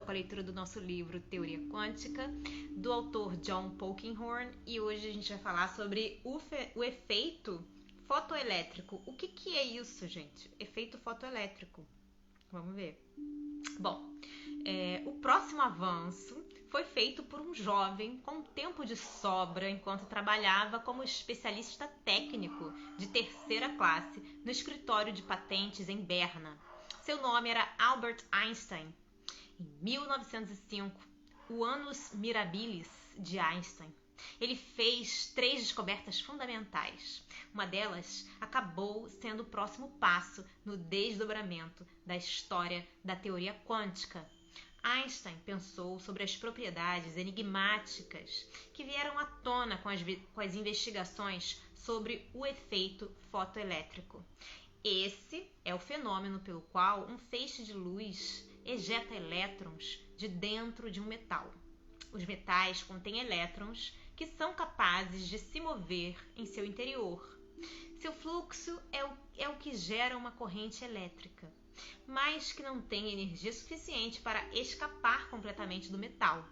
com a leitura do nosso livro Teoria Quântica, do autor John Polkinghorne, e hoje a gente vai falar sobre o efeito fotoelétrico. O que é isso, gente? Efeito fotoelétrico. Vamos ver. Bom, o próximo avanço foi feito por um jovem com tempo de sobra enquanto trabalhava como especialista técnico de terceira classe no escritório de patentes em Berna. Seu nome era Albert Einstein. Em 1905, o annus mirabilis de Einstein, ele fez 3 descobertas fundamentais. Uma delas acabou sendo o próximo passo no desdobramento da história da teoria quântica. Einstein pensou sobre as propriedades enigmáticas que vieram à tona com as investigações sobre o efeito fotoelétrico. Esse é o fenômeno pelo qual um feixe de luz ejeta elétrons de dentro de um metal. Os metais contêm elétrons que são capazes de se mover em seu interior. Seu fluxo é o que gera uma corrente elétrica, mas que não tem energia suficiente para escapar completamente do metal.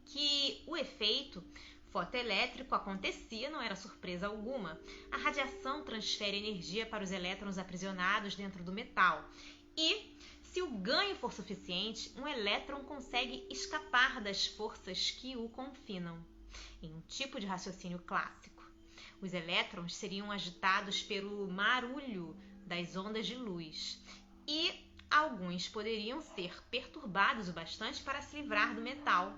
Que o efeito fotoelétrico acontecia não era surpresa alguma. A radiação transfere energia para os elétrons aprisionados dentro do metal e, se o ganho for suficiente, um elétron consegue escapar das forças que o confinam. Em um tipo de raciocínio clássico, os elétrons seriam agitados pelo marulho das ondas de luz e alguns poderiam ser perturbados o bastante para se livrar do metal.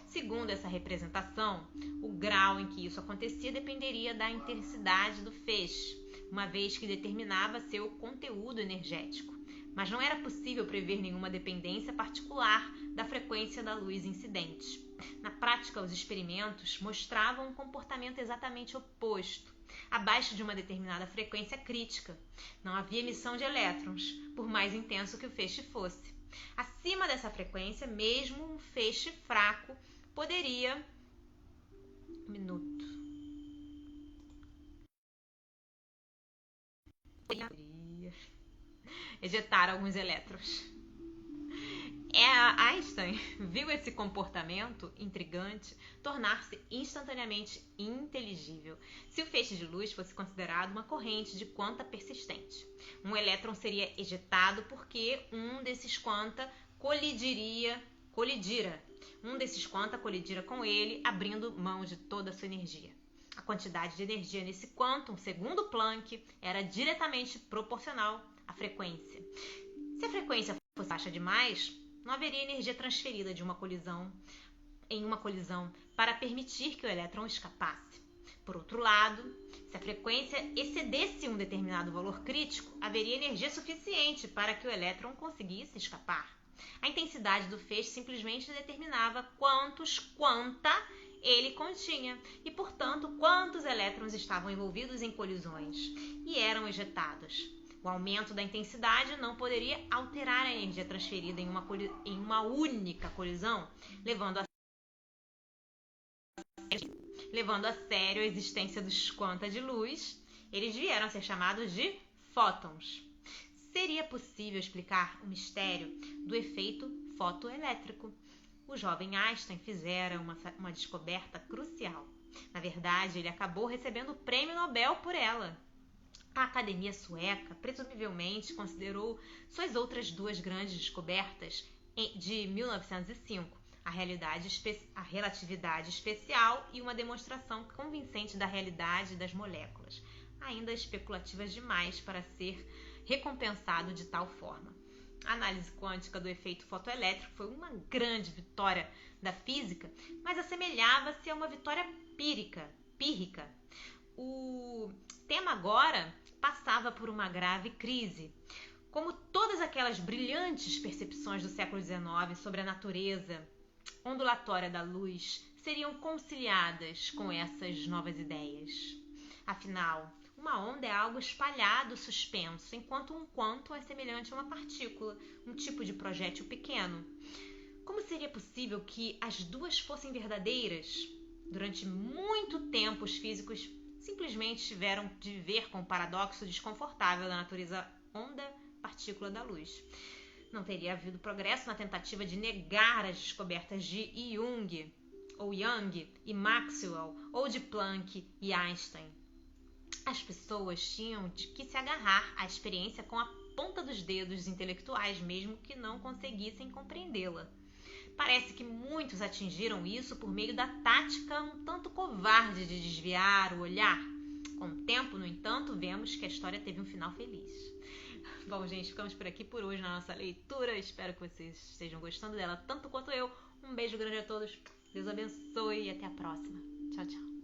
Segundo essa representação, o grau em que isso acontecia dependeria da intensidade do feixe, uma vez que determinava seu conteúdo energético. Mas não era possível prever nenhuma dependência particular da frequência da luz incidente. Na prática, os experimentos mostravam um comportamento exatamente oposto. Abaixo de uma determinada frequência crítica, não havia emissão de elétrons, por mais intenso que o feixe fosse. Acima dessa frequência, mesmo um feixe fraco poderia ejetar alguns elétrons. Einstein viu esse comportamento intrigante tornar-se instantaneamente inteligível. Se o feixe de luz fosse considerado uma corrente de quanta persistente, um elétron seria ejetado porque um desses quanta colidira com ele, abrindo mão de toda a sua energia. A quantidade de energia nesse quantum, segundo Planck, era diretamente proporcional à frequência. Se a frequência fosse baixa demais, não haveria energia transferida em uma colisão para permitir que o elétron escapasse. Por outro lado, se a frequência excedesse um determinado valor crítico, haveria energia suficiente para que o elétron conseguisse escapar. A intensidade do feixe simplesmente determinava quanta ele continha e, portanto, quantos elétrons estavam envolvidos em colisões e eram ejetados. O aumento da intensidade não poderia alterar a energia transferida em uma única colisão, levando a sério a existência dos quanta de luz. Eles vieram a ser chamados de fótons. Seria possível explicar o mistério do efeito fotoelétrico. O jovem Einstein fizera uma descoberta crucial. Na verdade, ele acabou recebendo o prêmio Nobel por ela. A Academia Sueca presumivelmente considerou suas outras 2 grandes descobertas de 1905, a relatividade especial e uma demonstração convincente da realidade das moléculas, ainda especulativas demais para ser recompensado de tal forma. A análise quântica do efeito fotoelétrico foi uma grande vitória da física, mas assemelhava-se a uma vitória pírrica. O tema agora passava por uma grave crise. Como todas aquelas brilhantes percepções do século XIX sobre a natureza ondulatória da luz seriam conciliadas com essas novas ideias. Afinal, uma onda é algo espalhado, suspenso, enquanto um quantum é semelhante a uma partícula, um tipo de projétil pequeno. Como seria possível que as duas fossem verdadeiras? Durante muito tempo, os físicos simplesmente tiveram de viver com o paradoxo desconfortável da natureza onda-partícula da luz. não teria havido progresso na tentativa de negar as descobertas de Jung e Maxwell, ou de Planck e Einstein. As pessoas tinham de que se agarrar à experiência com a ponta dos dedos intelectuais, mesmo que não conseguissem compreendê-la. Parece que muitos atingiram isso por meio da tática um tanto covarde de desviar o olhar. Com o tempo, no entanto, vemos que a história teve um final feliz. Bom, gente, ficamos por aqui por hoje na nossa leitura. Espero que vocês estejam gostando dela tanto quanto eu. Um beijo grande a todos. Deus abençoe e até a próxima. Tchau, tchau.